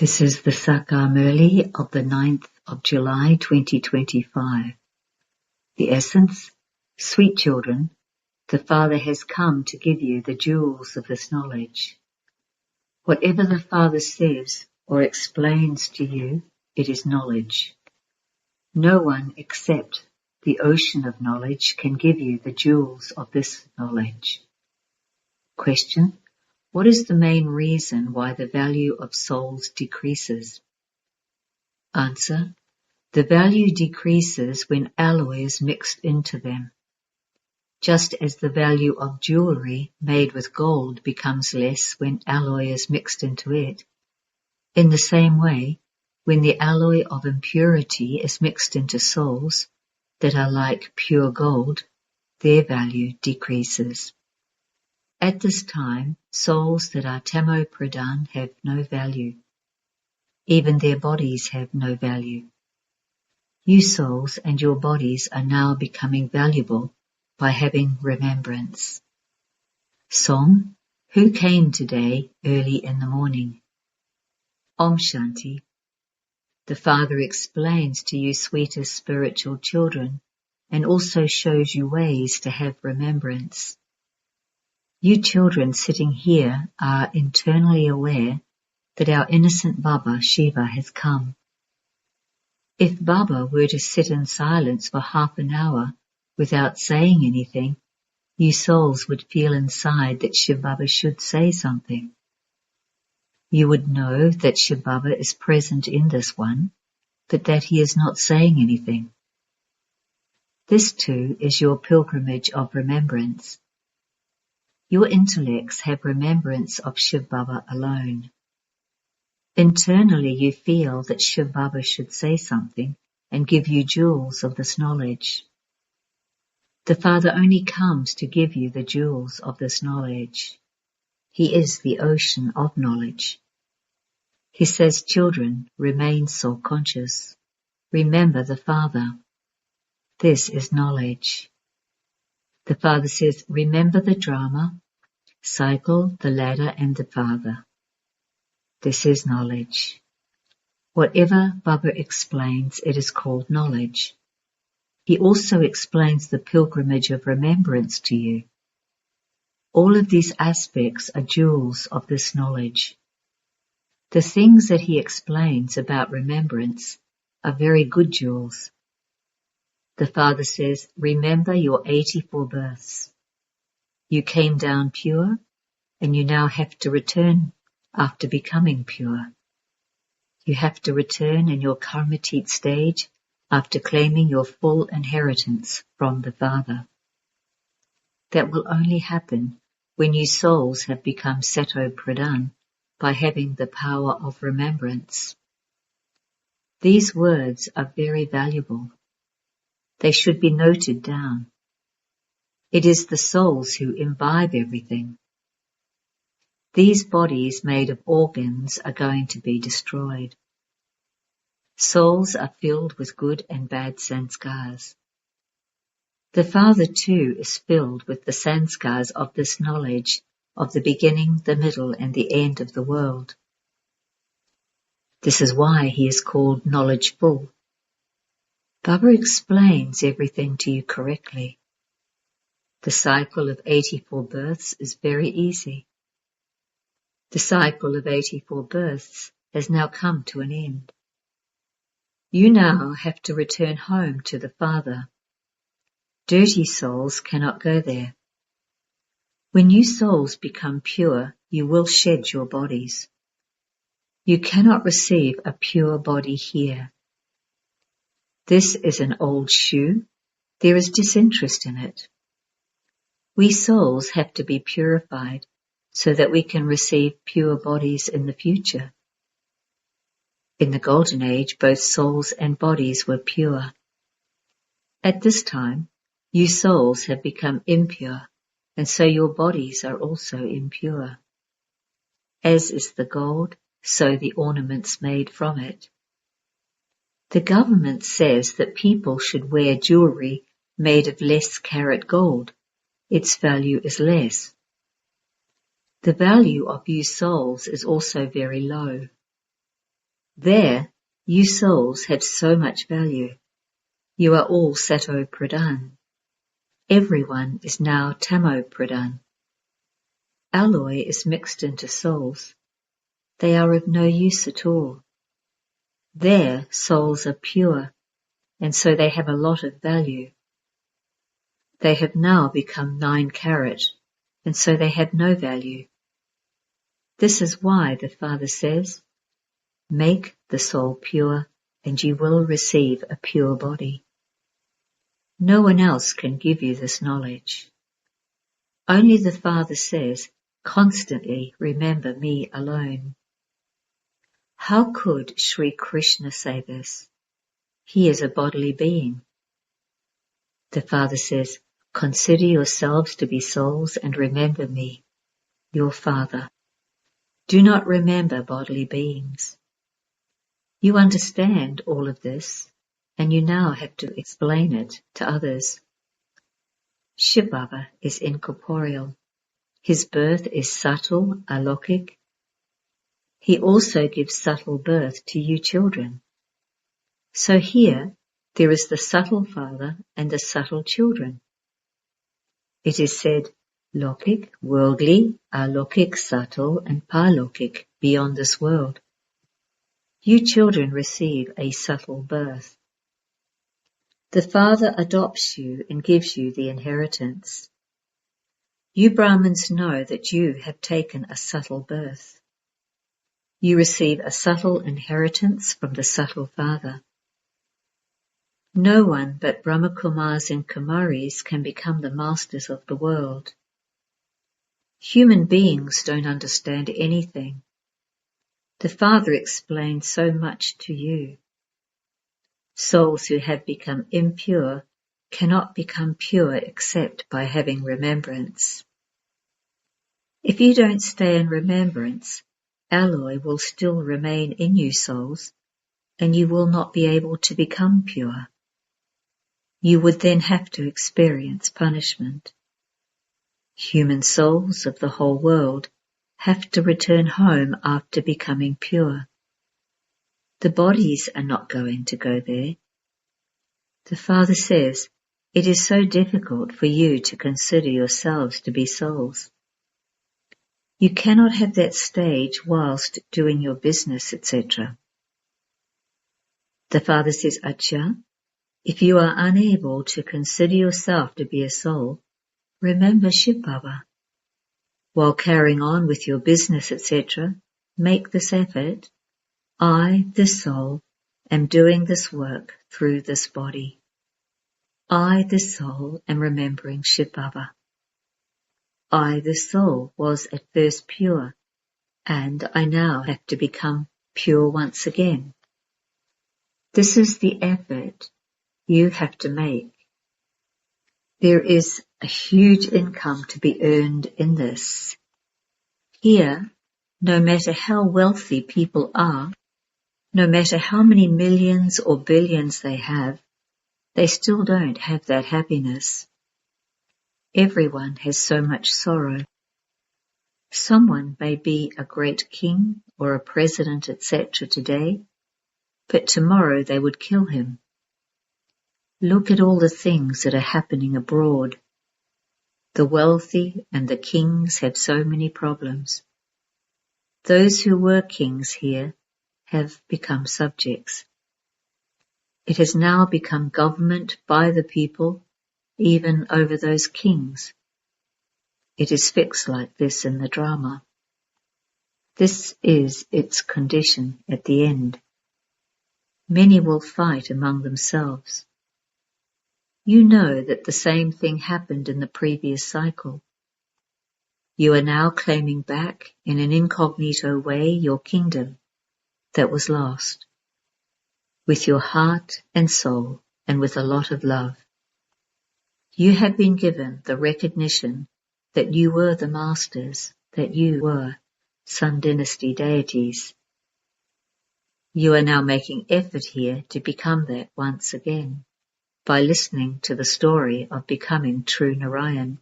This is the English Murli of the 9th of July 2025. The essence: sweet children, the Father has come to give you the jewels of this knowledge. Whatever the Father says or explains to you, it is knowledge. No one except the ocean of knowledge can give you the jewels of this knowledge. Question: what is the main reason why the value of souls decreases? Answer: the value decreases when alloy is mixed into them. Just as the value of jewelry made with gold becomes less when alloy is mixed into it, in the same way, when the alloy of impurity is mixed into souls that are like pure gold, their value decreases. At this time, souls that are tamo pradhan have no value. Even their bodies have no value. You souls and your bodies are now becoming valuable by having remembrance. Song: who came today early in the morning? Om Shanti. The Father explains to you sweetest spiritual children and also shows you ways to have remembrance. You children sitting here are internally aware that our innocent Baba Shiva has come. If Baba were to sit in silence for half an hour without saying anything, you souls would feel inside that Shiv Baba should say something. You would know that Shiv Baba is present in this one, but that he is not saying anything. This too is your pilgrimage of remembrance. Your intellects have remembrance of Shiv Baba alone. Internally you feel that Shiv Baba should say something and give you jewels of this knowledge. The Father only comes to give you the jewels of this knowledge. He is the ocean of knowledge. He says, children, remain soul conscious. Remember the Father. This is knowledge. The Father says, remember the drama, cycle, the ladder and the Father. This is knowledge. Whatever Baba explains, it is called knowledge. He also explains the pilgrimage of remembrance to you. All of these aspects are jewels of this knowledge. The things that he explains about remembrance are very good jewels. The Father says, remember your 84 births. You came down pure, and you now have to return after becoming pure. You have to return in your karmatit stage after claiming your full inheritance from the Father. That will only happen when you souls have become sato pradhan by having the power of remembrance. These words are very valuable. They should be noted down. It is the souls who imbibe everything. These bodies made of organs are going to be destroyed. Souls are filled with good and bad sanskars. The Father too is filled with the sanskars of this knowledge of the beginning, the middle and the end of the world. This is why he is called knowledgeful. Baba explains everything to you correctly. The cycle of 84 births is very easy. The cycle of 84 births has now come to an end. You now have to return home to the Father. Dirty souls cannot go there. When you souls become pure, you will shed your bodies. You cannot receive a pure body here. This is an old shoe. There is disinterest in it. We souls have to be purified so that we can receive pure bodies in the future. In the Golden Age, both souls and bodies were pure. At this time, you souls have become impure, and so your bodies are also impure. As is the gold, so the ornaments made from it. The government says that people should wear jewelry made of less carat gold. Its value is less. The value of you souls is also very low. There, you souls have so much value. You are all Sato Pradhan. Everyone is now Tamo Pradhan. Alloy is mixed into souls. They are of no use at all. Their souls are pure, and so they have a lot of value. They have now become 9 carat, and so they have no value. This is why the Father says, make the soul pure, and you will receive a pure body. No one else can give you this knowledge. Only the Father says, constantly remember me alone. How could Sri Krishna say this? He is a bodily being. The Father says, consider yourselves to be souls and remember me, your Father. Do not remember bodily beings. You understand all of this, and you now have to explain it to others. Shiv Baba is incorporeal. His birth is subtle, alokik. He also gives subtle birth to you children. So here, there is the subtle father and the subtle children. It is said, lokik, worldly, alokik, subtle, and parlokik, beyond this world. You children receive a subtle birth. The Father adopts you and gives you the inheritance. You Brahmins know that you have taken a subtle birth. You receive a subtle inheritance from the subtle Father. No one but Brahmakumars and Kumaris can become the masters of the world. Human beings don't understand anything. The Father explained so much to you. Souls who have become impure cannot become pure except by having remembrance. If you don't stay in remembrance, alloy will still remain in you souls, and you will not be able to become pure. You would then have to experience punishment. Human souls of the whole world have to return home after becoming pure. The bodies are not going to go there. The Father says, it is so difficult for you to consider yourselves to be souls. You cannot have that stage whilst doing your business, etc. The Father says, Acha, if you are unable to consider yourself to be a soul, remember Shiv Baba. While carrying on with your business, etc., make this effort. I, the soul, am doing this work through this body. I, the soul, am remembering Shiv Baba. I, the soul, was at first pure, and I now have to become pure once again. This is the effort you have to make. There is a huge income to be earned in this. Here, no matter how wealthy people are, no matter how many millions or billions they have, they still don't have that happiness. Everyone has so much sorrow. Someone may be a great king or a president, etc. today, but tomorrow they would kill him. Look at all the things that are happening abroad. The wealthy and the kings have so many problems. Those who were kings here have become subjects. It has now become government by the people, even over those kings. It is fixed like this in the drama. This is its condition at the end. Many will fight among themselves. You know that the same thing happened in the previous cycle. You are now claiming back in an incognito way your kingdom that was lost, with your heart and soul and with a lot of love. You have been given the recognition that you were the masters, that you were Sun Dynasty deities. You are now making effort here to become that once again, by listening to the story of becoming true Narayan.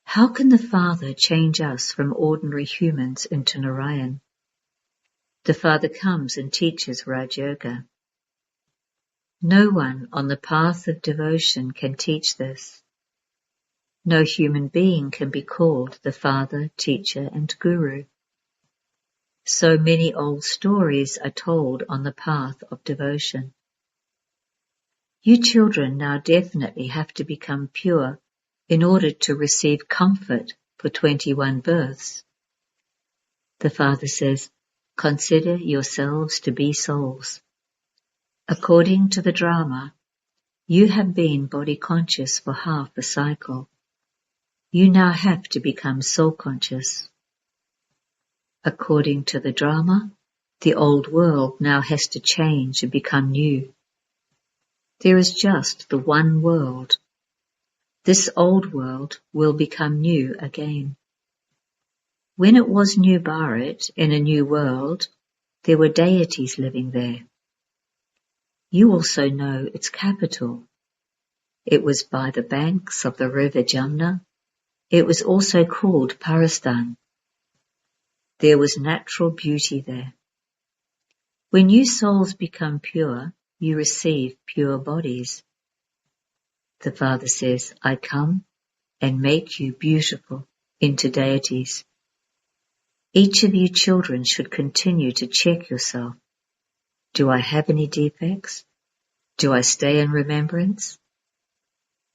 How can the Father change us from ordinary humans into Narayan? The Father comes and teaches Raj Yoga. No one on the path of devotion can teach this. No human being can be called the Father, Teacher and Guru. So many old stories are told on the path of devotion. You children now definitely have to become pure in order to receive comfort for 21 births. The Father says, consider yourselves to be souls. According to the drama, you have been body conscious for half a cycle. You now have to become soul conscious. According to the drama, the old world now has to change and become new. There is just the one world. This old world will become new again. When it was New Bharat in a new world, there were deities living there. You also know its capital. It was by the banks of the river Jamna. It was also called Parastan. There was natural beauty there. When you souls become pure, you receive pure bodies. The Father says, I come and make you beautiful into deities. Each of you children should continue to check yourself. Do I have any defects? Do I stay in remembrance?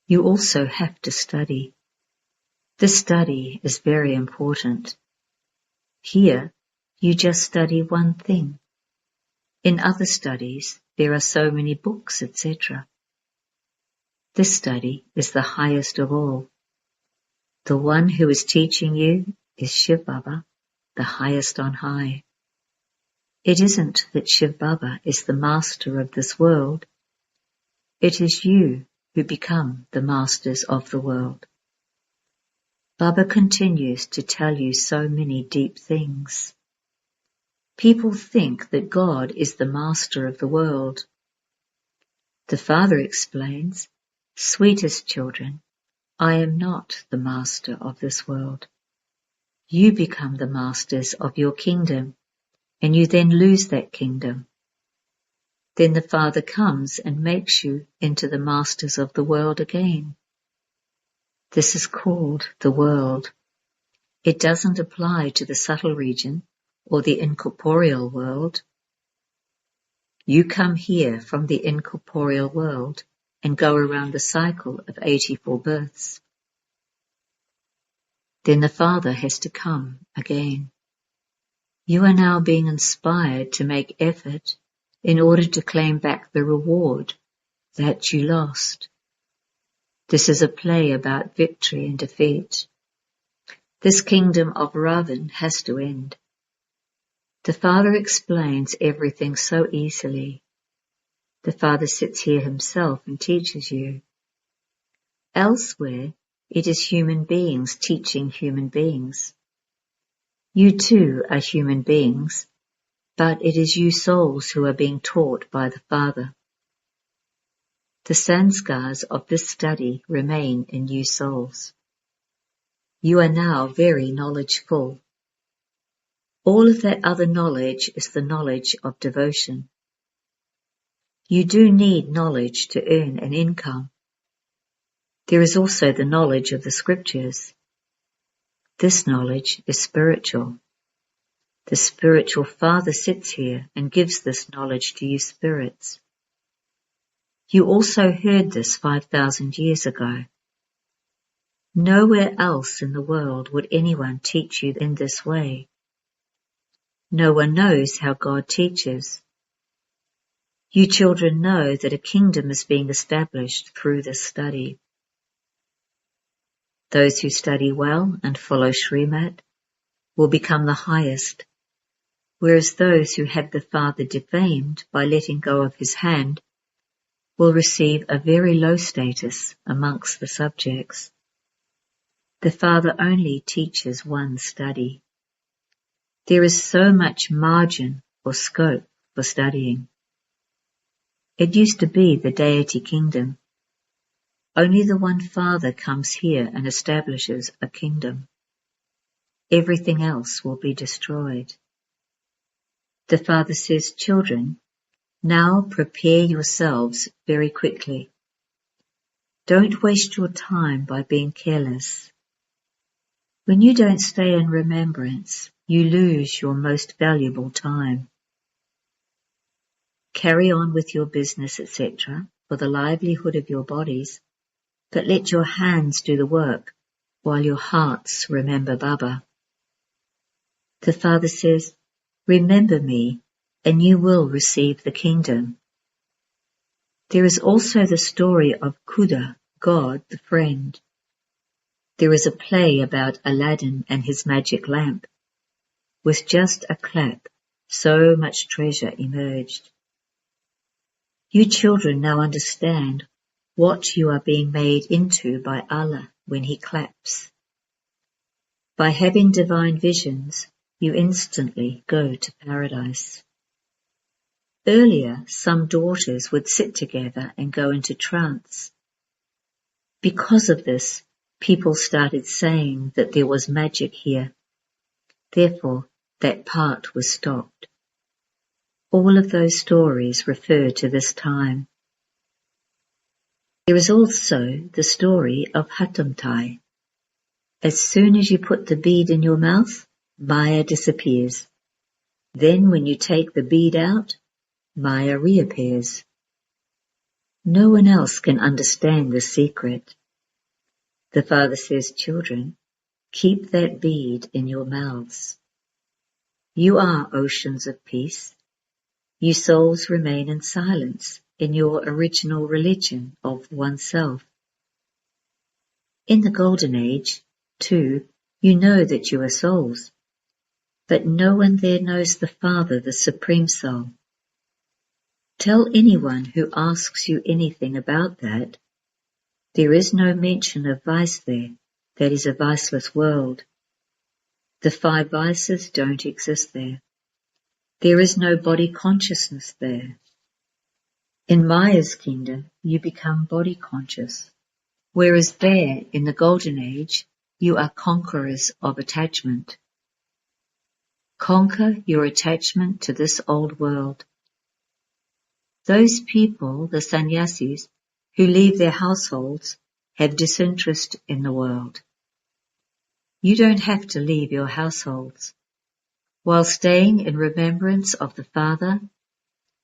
You also have to study. This study is very important. Here, you just study one thing. In other studies, there are so many books, etc. This study is the highest of all. The one who is teaching you is Shiv Baba, the highest on high. It isn't that Shiv Baba is the master of this world. It is you who become the masters of the world. Baba continues to tell you so many deep things. People think that God is the master of the world. The Father explains, sweetest children, I am not the master of this world. You become the masters of your kingdom, and you then lose that kingdom. Then the Father comes and makes you into the masters of the world again. This is called the world. It doesn't apply to the subtle region or the incorporeal world. You come here from the incorporeal world and go around the cycle of 84 births. Then the Father has to come again. You are now being inspired to make effort in order to claim back the reward that you lost. This is a play about victory and defeat. This kingdom of Ravan has to end. The Father explains everything so easily. The Father sits here himself and teaches you. Elsewhere, it is human beings teaching human beings. You too are human beings, but it is you souls who are being taught by the Father. The sanskars of this study remain in you souls. You are now very knowledgeful. All of that other knowledge is the knowledge of devotion. You do need knowledge to earn an income. There is also the knowledge of the scriptures. This knowledge is spiritual. The spiritual Father sits here and gives this knowledge to you spirits. You also heard this 5,000 years ago. Nowhere else in the world would anyone teach you in this way. No one knows how God teaches. You children know that a kingdom is being established through this study. Those who study well and follow Srimad will become the highest, whereas those who have the Father defamed by letting go of his hand will receive a very low status amongst the subjects. The Father only teaches one study. There is so much margin or scope for studying. It used to be the deity kingdom. Only the one Father comes here and establishes a kingdom. Everything else will be destroyed. The father says, "Children, now prepare yourselves very quickly. Don't waste your time by being careless. When you don't stay in remembrance, you lose your most valuable time. Carry on with your business, etc., for the livelihood of your bodies, but let your hands do the work while your hearts remember Baba." The father says, "Remember me, and you will receive the kingdom." There is also the story of Kuda, God the friend. There is a play about Aladdin and his magic lamp. With just a clap, so much treasure emerged. You children now understand what you are being made into by Allah when He claps. By having divine visions, you instantly go to paradise. Earlier, some daughters would sit together and go into trance. Because of this, people started saying that there was magic here. Therefore, that part was stopped. All of those stories refer to this time. There is also the story of Hatamtai. As soon as you put the bead in your mouth, Maya disappears. Then when you take the bead out, Maya reappears. No one else can understand the secret. The father says, "Children, keep that bead in your mouths. You are oceans of peace. You souls remain in silence in your original religion of oneself. In the Golden Age, too, you know that you are souls, but no one there knows the Father, the Supreme Soul. Tell anyone who asks you anything about that. There is no mention of vice there. That is a viceless world. The 5 vices don't exist there. There is no body consciousness there. In Maya's kingdom, you become body conscious, whereas there, in the Golden Age, you are conquerors of attachment. Conquer your attachment to this old world. Those people, the sannyasis, who leave their households, have disinterest in the world. You don't have to leave your households. While staying in remembrance of the Father,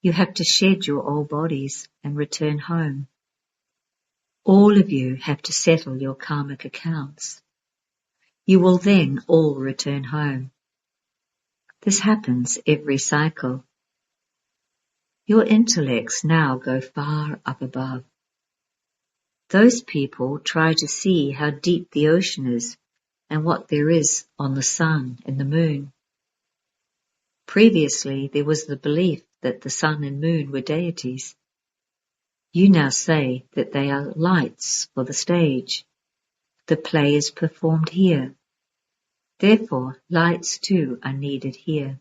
you have to shed your old bodies and return home. All of you have to settle your karmic accounts. You will then all return home. This happens every cycle. Your intellects now go far up above. Those people try to see how deep the ocean is and what there is on the sun and the moon. Previously, there was the belief that the sun and moon were deities. You now say that they are lights for the stage. The play is performed here. Therefore, lights too are needed here.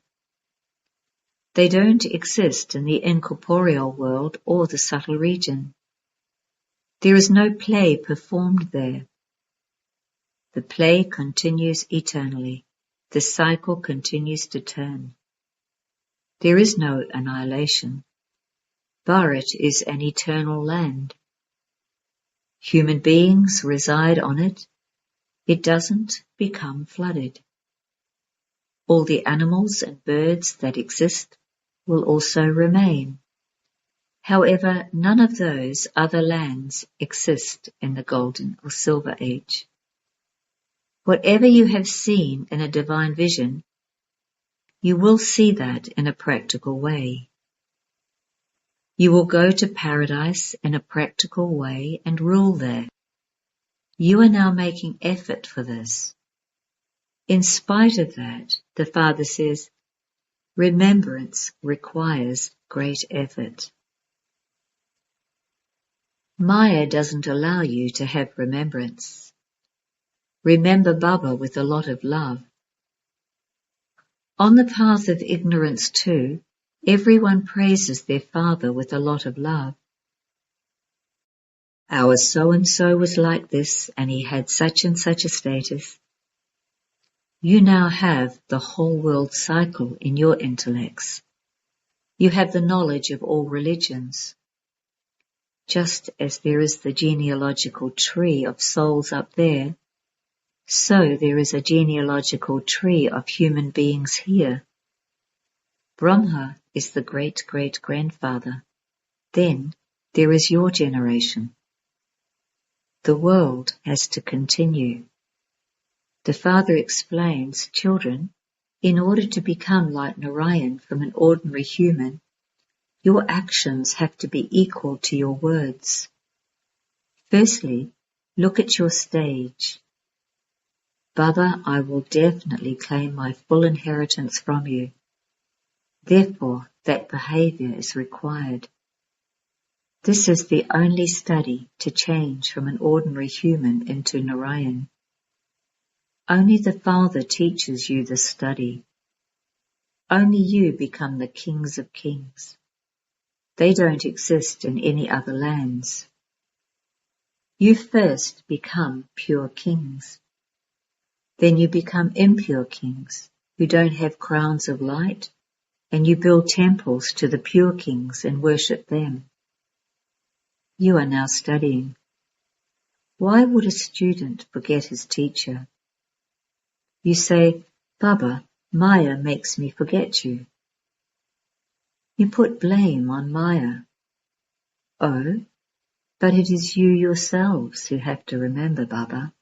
They don't exist in the incorporeal world or the subtle region. There is no play performed there. The play continues eternally. The cycle continues to turn. There is no annihilation. Bharat is an eternal land. Human beings reside on it. It doesn't become flooded. All the animals and birds that exist will also remain. However, none of those other lands exist in the Golden or Silver Age. Whatever you have seen in a divine vision, you will see that in a practical way. You will go to paradise in a practical way and rule there. You are now making effort for this. In spite of that, the Father says, remembrance requires great effort. Maya doesn't allow you to have remembrance. Remember Baba with a lot of love. On the path of ignorance too, everyone praises their father with a lot of love. Our so-and-so was like this, and he had such and such a status. You now have the whole world cycle in your intellects. You have the knowledge of all religions. Just as there is the genealogical tree of souls up there, so there is a genealogical tree of human beings here. Brahma is the great-great-grandfather. Then there is your generation. The world has to continue. The father explains, children, in order to become like Narayan from an ordinary human, your actions have to be equal to your words. Firstly, look at your stage. Baba, I will definitely claim my full inheritance from you. Therefore, that behavior is required. This is the only study to change from an ordinary human into Narayan. Only the Father teaches you this study. Only you become the kings of kings. They don't exist in any other lands. You first become pure kings. Then you become impure kings who don't have crowns of light, and you build temples to the pure kings and worship them. You are now studying. Why would a student forget his teacher? You say, Baba, Maya makes me forget you. You put blame on Maya. Oh, but it is you yourselves who have to remember, Baba.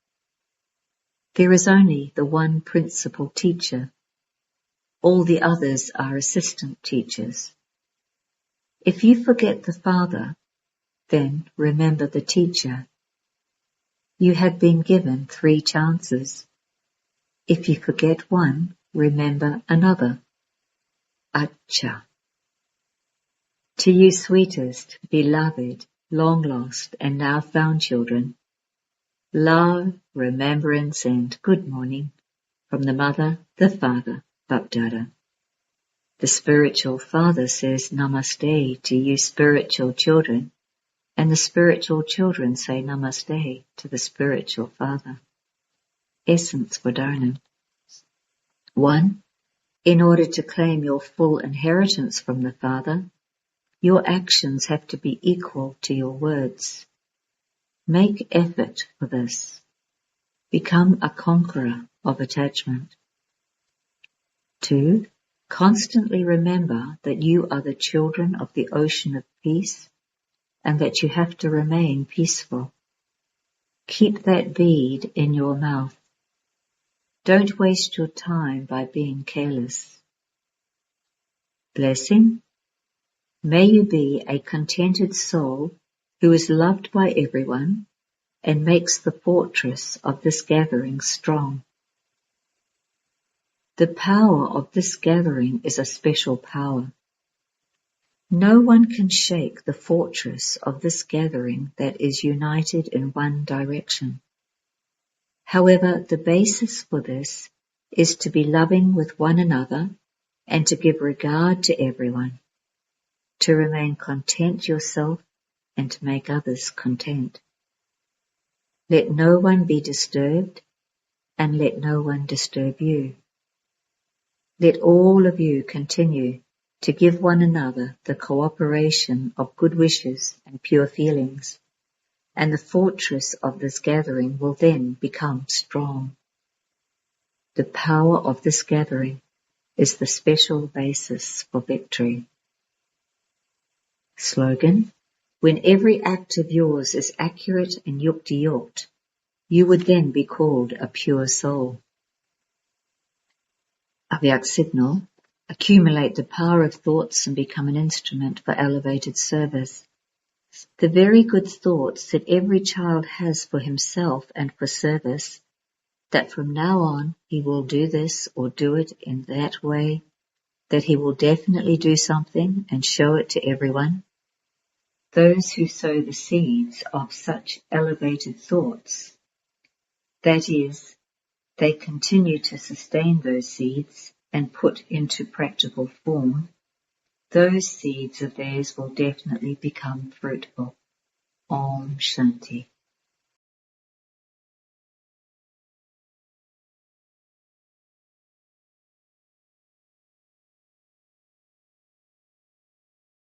There is only the one principal teacher. All the others are assistant teachers. If you forget the Father, then remember the teacher. You have been given 3 chances. If you forget one, remember another. Acha. To you sweetest, beloved, long lost and now found children, love, remembrance and good morning from the Mother, the Father, Bapdada. The spiritual Father says Namaste to you spiritual children, and the spiritual children say Namaste to the spiritual Father. Essence Vadana. 1. In order to claim your full inheritance from the Father, your actions have to be equal to your words. Make effort for this. Become a conqueror of attachment. 2. Constantly remember that you are the children of the ocean of peace and that you have to remain peaceful. Keep that bead in your mouth. Don't waste your time by being careless. Blessing. May you be a contented soul who is loved by everyone and makes the fortress of this gathering strong. The power of this gathering is a special power. No one can shake the fortress of this gathering that is united in one direction. However, the basis for this is to be loving with one another and to give regard to everyone, to remain content yourself and to make others content. Let no one be disturbed and let no one disturb you. Let all of you continue to give one another the cooperation of good wishes and pure feelings, and the fortress of this gathering will then become strong. The power of this gathering is the special basis for victory. Slogan: when every act of yours is accurate and yukti-yukt, you would then be called a pure soul. Avyak signal: accumulate the power of thoughts and become an instrument for elevated service. The very good thoughts that every child has for himself and for service, that from now on he will do this or do it in that way, that he will definitely do something and show it to everyone. Those who sow the seeds of such elevated thoughts, that is, they continue to sustain those seeds and put into practical form, those seeds of theirs will definitely become fruitful. Om Shanti.